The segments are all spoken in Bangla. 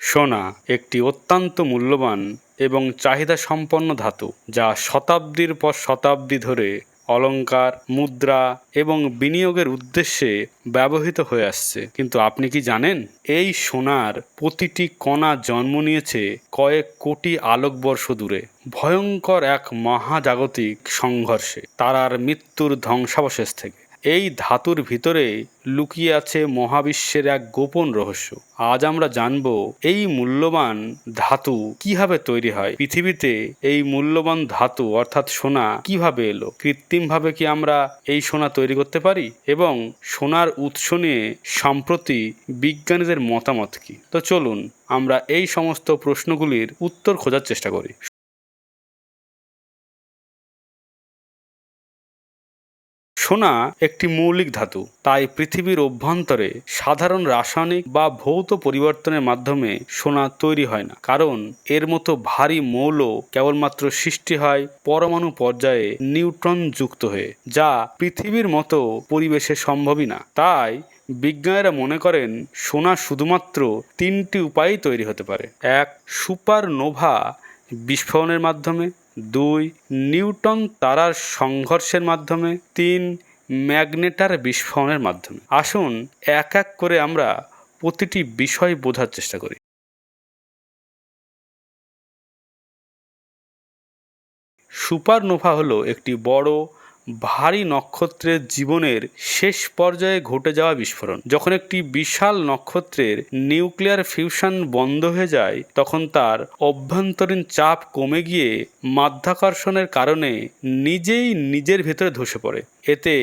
সোনা একটি অত্যন্ত মূল্যবান এবং চাহিদা সম্পন্ন ধাতু, যা শতাব্দীর পর শতাব্দী ধরে অলংকার, মুদ্রা এবং বিনিয়োগের উদ্দেশ্যে ব্যবহৃত হয়ে আসছে। কিন্তু আপনি কি জানেন, এই সোনার প্রতিটি কণা জন্ম নিয়েছে কয়েক কোটি আলোকবর্ষ দূরে, ভয়ঙ্কর এক মহাজাগতিক সংঘর্ষে, তারার মৃত্যুর ধ্বংসাবশেষ থেকে। এই ধাতুর ভিতরে লুকিয়ে আছে মহাবিশ্বের এক গোপন রহস্য। আজ আমরা জানব এই মূল্যবান ধাতু কিভাবে তৈরি হয়, পৃথিবীতে এই মূল্যবান ধাতু অর্থাৎ সোনা কিভাবে এলো, কৃত্রিমভাবে কি আমরা এই সোনা তৈরি করতে পারি, এবং সোনার উৎস নিয়ে সম্প্রতি বিজ্ঞানীদের মতামত কি। তো চলুন আমরা এই সমস্ত প্রশ্নগুলির উত্তর খোঁজার চেষ্টা করি। সোনা একটি মৌলিক ধাতু, তাই পৃথিবীর অভ্যন্তরে সাধারণ রাসায়নিক বা ভৌত পরিবর্তনের মাধ্যমে সোনা তৈরি হয় না, কারণ এর মতো ভারী মৌল কেবলমাত্র সৃষ্টি হয় পরমাণু পর্যায়ে নিউট্রন যুক্ত হয়ে, যা পৃথিবীর মতো পরিবেশে সম্ভবই না। তাই বিজ্ঞানীরা মনে করেন সোনা শুধুমাত্র তিনটি উপায়েই তৈরি হতে পারে: এক, সুপারনোভা বিস্ফোরণের মাধ্যমে; দুই, নিউটন তারার সংঘর্ষের মাধ্যমে; তিন, ম্যাগনেটার বিস্ফোরণের মাধ্যমে। আসুন এক এক করে আমরা প্রতিটি বিষয় বোঝার চেষ্টা করি। সুপারনোভা হলো একটি বড় ভারী নক্ষত্রের জীবনের শেষ পর্যায়ে ঘটে যাওয়া বিস্ফোরণ। যখন একটি বিশাল নক্ষত্রের নিউক্লিয়ার ফিউশন বন্ধ হয়ে যায়, তখন তার অভ্যন্তরীণ চাপ কমে গিয়ে মাধ্যাকর্ষণের কারণে নিজেই নিজের ভেতরে ধসে পড়ে। এতে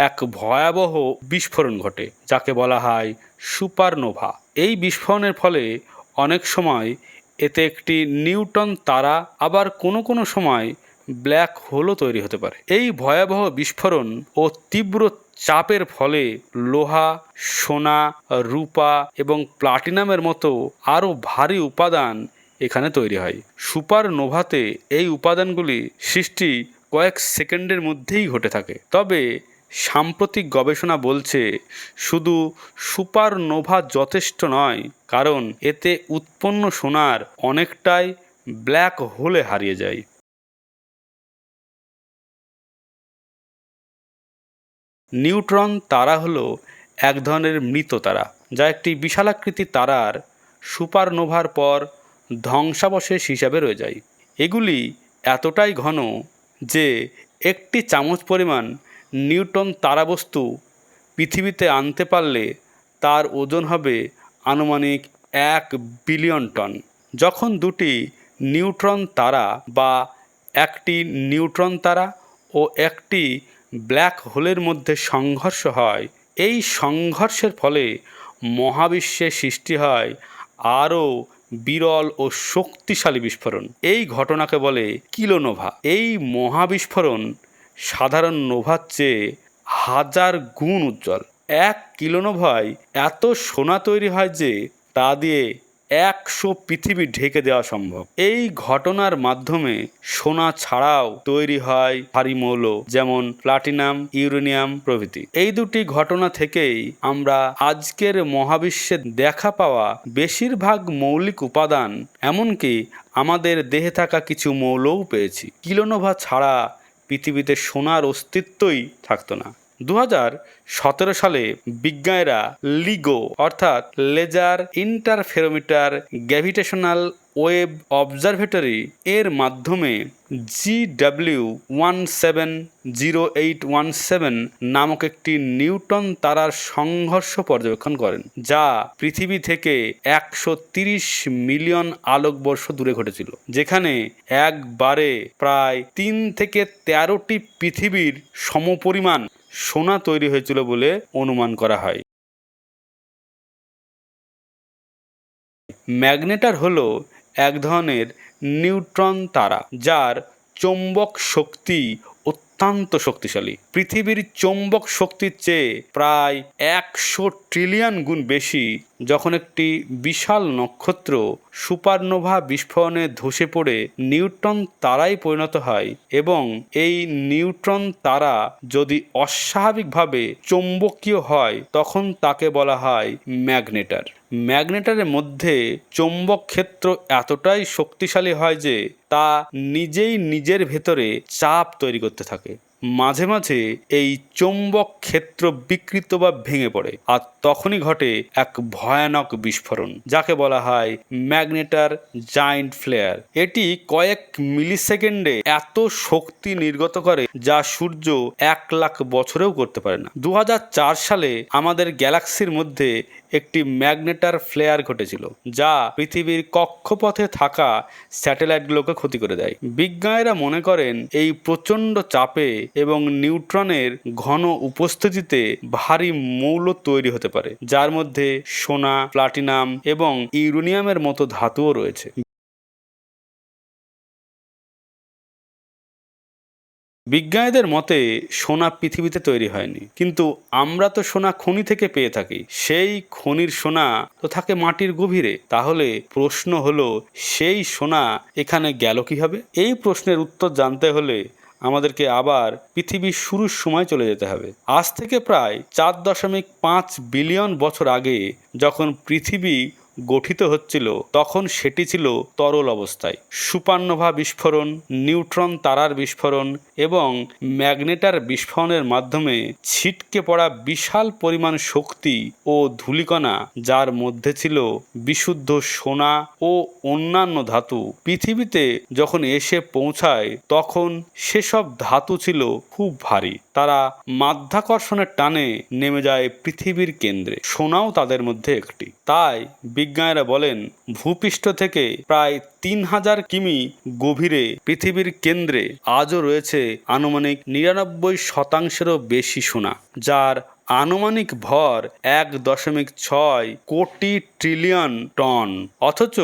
এক ভয়াবহ বিস্ফোরণ ঘটে, যাকে বলা হয় সুপারনোভা। এই বিস্ফোরণের ফলে অনেক সময় এতে একটি নিউট্রন তারা, আবার কোনো কোনো সময় ব্ল্যাক হোলও তৈরি হতে পারে। এই ভয়াবহ বিস্ফোরণ ও তীব্র চাপের ফলে লোহা, সোনা, রূপা এবং প্লাটিনামের মতো আরও ভারী উপাদান এখানে তৈরি হয়। সুপারনোভাতে এই উপাদানগুলি সৃষ্টি কয়েক সেকেন্ডের মধ্যেই ঘটে থাকে। তবে সাম্প্রতিক গবেষণা বলছে শুধু সুপারনোভা যথেষ্ট নয়, কারণ এতে উৎপন্ন সোনার অনেকটাই ব্ল্যাক হোলে হারিয়ে যায়। নিউট্রন তারা হলো এক ধরনের মৃত তারা, যা একটি বিশালাকৃতির তারার সুপারনোভার পর ধ্বংসাবশেষ হিসাবে রয়ে যায়। এগুলি এতটাই ঘন যে একটি চামচ পরিমাণ নিউট্রন তারাবস্তু পৃথিবীতে আনতে পারলে তার ওজন হবে আনুমানিক 1 বিলিয়ন টন। যখন দুটি নিউট্রন তারা বা একটি নিউট্রন তারা ও একটি ব্ল্যাক হোলের মধ্যে সংঘর্ষ হয়, এই সংঘর্ষের ফলে মহাবিশ্বের সৃষ্টি হয় আরও বিরল ও শক্তিশালী বিস্ফোরণ। এই ঘটনাকে বলে কিলোনোভা। এই মহাবিস্ফোরণ সাধারণ নোভার চেয়ে 1000 গুণ উজ্জ্বল। 1 কিলোনোভায় এত সোনা তৈরি হয় যে তা দিয়ে 100 পৃথিবী ঢেকে দেওয়া সম্ভব। এই ঘটনার মাধ্যমে সোনা ছাড়াও তৈরি হয় ভারী মৌল, যেমন প্লাটিনাম, ইউরেনিয়াম প্রভৃতি। এই দুটি ঘটনা থেকেই আমরা আজকের মহাবিশ্বে দেখা পাওয়া বেশিরভাগ মৌলিক উপাদান, এমনকি আমাদের দেহে থাকা কিছু মৌলও পেয়েছি। কিলোনোভা ছাড়া পৃথিবীতে সোনার অস্তিত্বই থাকতো না। 2017 সালে বিজ্ঞানীরা লিগো অর্থাৎ laser interferometer gravitational wave observatory এর মাধ্যমে GW170817 নামক একটি নিউট্রন তারার সংঘর্ষ পর্যবেক্ষণ করেন, যা পৃথিবী থেকে 130 মিলিয়ন আলোকবর্ষ দূরে ঘটেছিল, যেখানে একবারে প্রায় 3 থেকে 13টি পৃথিবীর সমপরিমাণ সোনা তৈরি হয়েছিল বলে অনুমান করা হয়। ম্যাগনেটার হলো এক ধরনের নিউট্রন তারা, যার চৌম্বক শক্তি অত্যন্ত শক্তিশালী। পৃথিবীর চৌম্বক শক্তির চেয়ে প্রায় 100 ট্রিলিয়ন গুণ বেশি। যখন একটি বিশাল নক্ষত্র সুপারনোভা বিস্ফোরণে ধসে পড়ে নিউট্রন তারায় পরিণত হয়, এবং এই নিউট্রন তারা যদি অস্বাভাবিকভাবে চৌম্বকীয় হয়, তখন তাকে বলা হয় ম্যাগনেটার। ম্যাগনেটারের মধ্যে চৌম্বক ক্ষেত্র এতটাই শক্তিশালী হয় যে তা নিজেই নিজের ভেতরে চাপ তৈরি করতে থাকে। মাঝে মাঝে এই চৌম্বক ক্ষেত্র বিকৃত বা ভেঙে পড়ে, আর তখনই ঘটে এক ভয়ানক বিস্ফোরণ, যাকে বলা হয় ম্যাগনেটার জায়ান্ট ফ্লেয়ার। এটি কয়েক মিলিসেকেন্ডে এত শক্তি নির্গত করে যা সূর্য 1,00,000 বছরেও করতে পারে না। 2004 সালে আমাদের গ্যালাক্সির মধ্যে একটি ম্যাগনেটার ফ্লেয়ার ঘটেছিল, যা পৃথিবীর কক্ষপথে থাকা স্যাটেলাইটগুলোকে ক্ষতি করে দেয়। বিজ্ঞানীরা মনে করেন এই প্রচণ্ড চাপে এবং নিউট্রনের ঘন উপস্থিতিতে ভারী মৌল তৈরি হতে পারে, যার মধ্যে সোনা, প্লাটিনাম এবং ইউরেনিয়ামের মতো ধাতুও রয়েছে। বিজ্ঞানীদের মতে সোনা পৃথিবীতে তৈরি হয়নি, কিন্তু আমরা তো সোনা খনি থেকে পেয়ে থাকি। সেই খনির সোনা তো থাকে মাটির গভীরে। তাহলে প্রশ্ন হলো, সেই সোনা এখানে গেল কিভাবে? এই প্রশ্নের উত্তর জানতে হলে আমাদেরকে আবার পৃথিবীর শুরুর সময় চলে যেতে হবে। আজ থেকে প্রায় 4.5 বিলিয়ন বছর আগে যখন পৃথিবী গঠিত হচ্ছিল, তখন সেটি ছিল তরল অবস্থায়। সুপারনোভা বিস্ফোরণ, নিউট্রন তারার বিস্ফোরণ এবং ম্যাগনেটার বিস্ফোরণের মাধ্যমে ছিটকে পড়া বিশাল পরিমাণ শক্তি ও ধূলিকণা, যার মধ্যে ছিল বিশুদ্ধ সোনা ও অন্যান্য ধাতু, পৃথিবীতে যখন এসে পৌঁছায় তখন সেসব ধাতু ছিল খুব ভারী। তারা মাধ্যাকর্ষণের টানে নেমে যায় পৃথিবীর কেন্দ্রে। সোনাও তাদের মধ্যে একটি। তাই বিজ্ঞানীরা বলেন, ভূপৃষ্ঠ থেকে প্রায় 3,000 কিমি গভীরে পৃথিবীর কেন্দ্রে আজও রয়েছে আনুমানিক 99% বেশি সোনা, যার আনুমানিক ভর 1.6 কোটি ট্রিলিয়ন টন। অথচ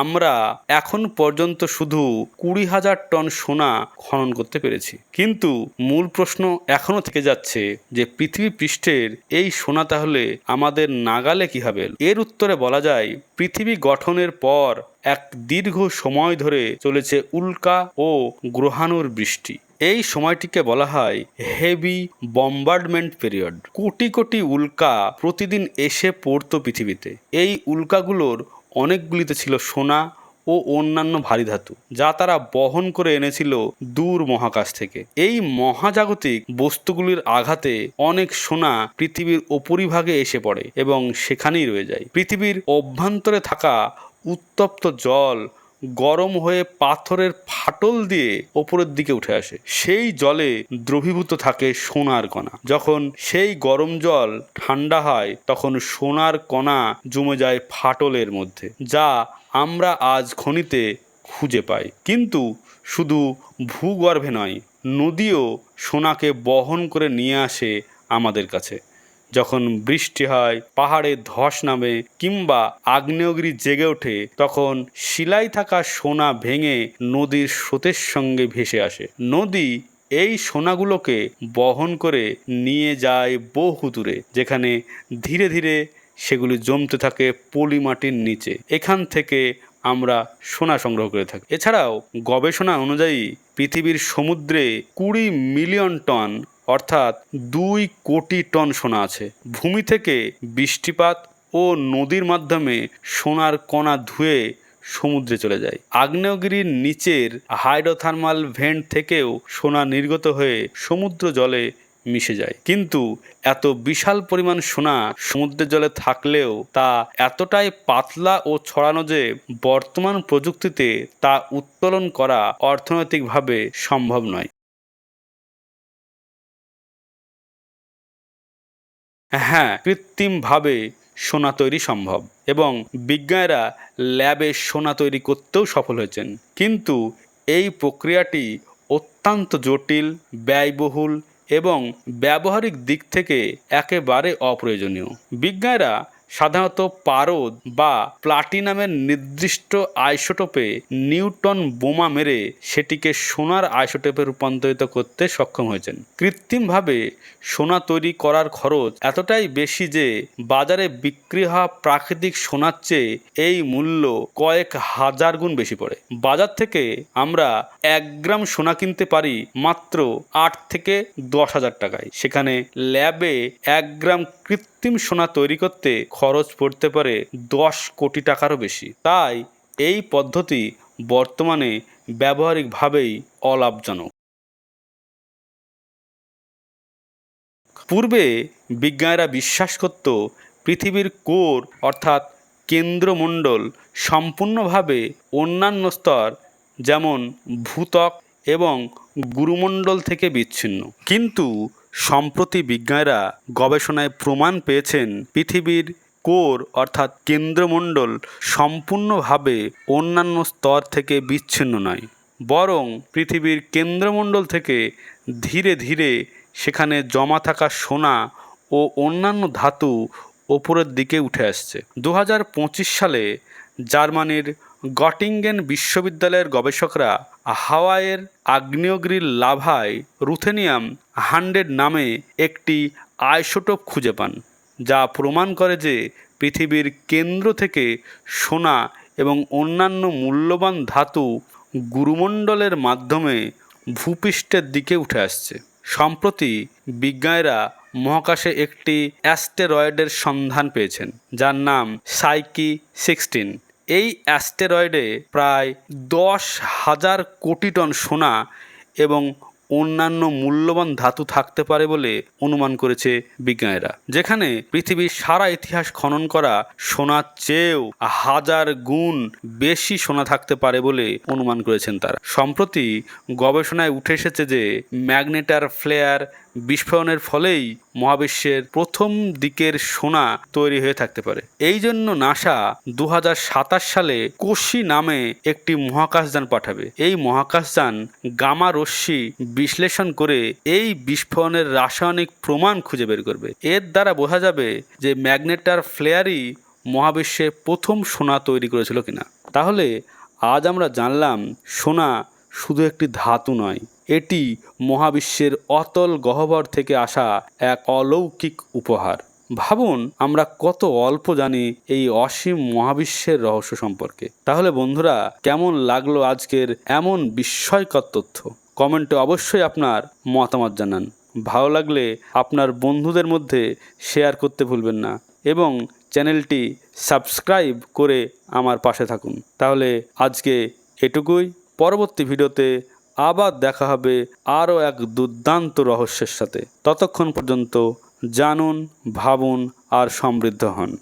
আমরা এখন পর্যন্ত শুধু 20,000 টন সোনা খনন করতে পেরেছি। কিন্তু মূল প্রশ্ন এখনো থেকে যাচ্ছে যে পৃথিবী পৃষ্ঠের এই সোনা তাহলে আমাদের নাগালে কিভাবে এলো? এর উত্তরে বলা যায়, পৃথিবী গঠনের পর এক দীর্ঘ সময় ধরে চলেছে উল্কা ও গ্রহাণুর বৃষ্টি। এই সময়টিকে বলা হয় heavy bombardment period. Crore crore উল্কা প্রতিদিন এসে পড়তো পৃথিবীতে। এই উল্কাগুলোর অনেকগুলিতে ছিল সোনা ও অন্যান্য ভারী ধাতু, যা তারা বহন করে এনেছিল দূর মহাকাশ থেকে। এই মহাজাগতিক বস্তুগুলির আঘাতে অনেক সোনা পৃথিবীর উপরিভাগে এসে পড়ে এবং সেখানেই রয়ে যায়। পৃথিবীর অভ্যন্তরে থাকা উত্তপ্ত জল গরম হয়ে পাথরের ফাটল দিয়ে ওপরের দিকে উঠে আসে। সেই জলে দ্রবীভূত থাকে সোনার কণা। যখন সেই গরম জল ঠান্ডা হয়, তখন সোনার কণা জমে যায় ফাটলের মধ্যে, যা আমরা আজ খনিতে খুঁজে পাই। কিন্তু শুধু ভূগর্ভে নয়, নদীও সোনাকে বহন করে নিয়ে আসে আমাদের কাছে। যখন বৃষ্টি হয়, পাহাড়ে ধস নামে কিংবা আগ্নেয়গিরি জেগে ওঠে, তখন শিলায় থাকা সোনা ভেঙে নদীর স্রোতের সঙ্গে ভেসে আসে। নদী এই সোনাগুলোকে বহন করে নিয়ে যায় বহু দূরে, যেখানে ধীরে ধীরে সেগুলি জমতে থাকে পলি মাটির নিচে। এখান থেকে আমরা সোনা সংগ্রহ করে থাকি। এছাড়াও গবেষণা অনুযায়ী পৃথিবীর সমুদ্রে 20 মিলিয়ন টন অর্থাৎ 2 কোটি টন সোনা আছে। ভূমি থেকে বৃষ্টিপাত ও নদীর মাধ্যমে সোনার কণা ধুয়ে সমুদ্রে চলে যায়। আগ্নেয়গিরির নিচের হাইড্রোথার্মাল ভেন্ট থেকেও সোনা নির্গত হয়ে সমুদ্র জলে মিশে যায়। কিন্তু এত বিশাল পরিমাণ সোনা সমুদ্রের জলে থাকলেও তা এতটাই পাতলা ও ছড়ানো যে বর্তমান প্রযুক্তিতে তা উত্তোলন করা অর্থনৈতিকভাবে সম্ভব নয়। হ্যাঁ, কৃত্রিমভাবে সোনা তৈরি সম্ভব এবং বিজ্ঞানীরা ল্যাবে সোনা তৈরি করতেও সফল হয়েছেন। কিন্তু এই প্রক্রিয়াটি অত্যন্ত জটিল, ব্যয়বহুল এবং ব্যবহারিক দিক থেকে একেবারে অপ্রয়োজনীয়। বিজ্ঞানীরা সাধারণত পারদ বা প্লাটিনামের নির্দিষ্ট আইসোটোপে নিউটন বোমা মেরে সেটিকে সোনার আইসোটোপে রূপান্তরিত করতে সক্ষম হয়েছেন। কৃত্রিমভাবে সোনা তৈরি করার খরচ এতটাই বেশি যে বাজারে বিক্রি হওয়া প্রাকৃতিক সোনার চেয়ে এই মূল্য কয়েক হাজার গুণ বেশি পড়ে। বাজার থেকে আমরা 1 গ্রাম সোনা কিনতে পারি মাত্র 8 থেকে 10 হাজার টাকায়। সেখানে ল্যাবে 1 গ্রাম কৃত্রিম কৃত্রিম সোনা তৈরি করতে খরচ পড়তে পারে 10 কোটি টাকারও বেশি। তাই এই পদ্ধতি বর্তমানে ব্যবহারিকভাবেই অলাভজনক। পূর্বে বিজ্ঞানীরা বিশ্বাস করত পৃথিবীর কোর অর্থাৎ কেন্দ্রমণ্ডল সম্পূর্ণভাবে অন্যান্য স্তর যেমন ভূত্বক এবং গুরুমণ্ডল থেকে বিচ্ছিন্ন। কিন্তু সম্প্রতি বিজ্ঞানীরা গবেষণায় প্রমাণ পেয়েছেন পৃথিবীর কোর অর্থাৎ কেন্দ্রমণ্ডল সম্পূর্ণভাবে অন্যান্য স্তর থেকে বিচ্ছিন্ন নয়, বরং পৃথিবীর কেন্দ্রমণ্ডল থেকে ধীরে ধীরে সেখানে জমা থাকা সোনা ও অন্যান্য ধাতু ওপরের দিকে উঠে আসছে। 2025 সালে জার্মানির গটিঙ্গেন বিশ্ববিদ্যালয়ের গবেষকরা হাওয়াইয়ের আগ্নেয়গিরির লাভায় রুথেনিয়াম 100 নামে একটি আইসোটোপ খুঁজে পান, যা প্রমাণ করে যে পৃথিবীর কেন্দ্র থেকে সোনা এবং অন্যান্য মূল্যবান ধাতু গুরুমণ্ডলের মাধ্যমে ভূপৃষ্ঠের দিকে উঠে আসছে। সম্প্রতি বিজ্ঞানীরা মহাকাশে একটি অ্যাস্টেরয়েডের সন্ধান পেয়েছেন, যার নাম সাইকি 16। এই অ্যাস্টেরয়েডে প্রায় 10,000 কোটি টন সোনা এবং অন্যান্য মূল্যবান ধাতু থাকতে পারে বলে অনুমান করেছে বিজ্ঞানীরা, যেখানে পৃথিবীর সারা ইতিহাস খনন করা সোনার চেয়েও 1000 গুণ বেশি সোনা থাকতে পারে বলে অনুমান করেছেন তারা। সম্প্রতি গবেষণায় উঠে এসেছে যে ম্যাগনেটার ফ্লেয়ার বিস্ফোরণের ফলেই মহাবিশ্বের প্রথম দিকের সোনা তৈরি হয়ে থাকতে পারে। এই জন্য নাসা 2027 সালে কোশি নামে একটি মহাকাশযান পাঠাবে। এই মহাকাশযান গামা রশ্মি বিশ্লেষণ করে এই বিস্ফোরণের রাসায়নিক প্রমাণ খুঁজে বের করবে। এর দ্বারা বোঝা যাবে যে ম্যাগনেটার ফ্লেয়ারই মহাবিশ্বে প্রথম সোনা তৈরি করেছিল কিনা। তাহলে আজ আমরা জানলাম সোনা শুধু একটি ধাতু নয়, এটি মহাবিশ্বের অতল গহ্বর থেকে আসা এক অলৌকিক উপহার। ভাবুন আমরা কত অল্প জানি এই অসীম মহাবিশ্বের রহস্য সম্পর্কে। তাহলে বন্ধুরা, কেমন লাগলো আজকের এমন বিস্ময়কর তথ্য? কমেন্টে অবশ্যই আপনার মতামত জানান। ভালো লাগলে আপনার বন্ধুদের মধ্যে শেয়ার করতে ভুলবেন না এবং চ্যানেলটি সাবস্ক্রাইব করে আমার পাশে থাকুন। তাহলে আজকে এটুকুই। পরবর্তী ভিডিওতে আবার দেখা হবে আরও এক দুর্দান্ত রহস্যের সাথে। ততক্ষণ পর্যন্ত জানুন, ভাবুন আর সমৃদ্ধ হন।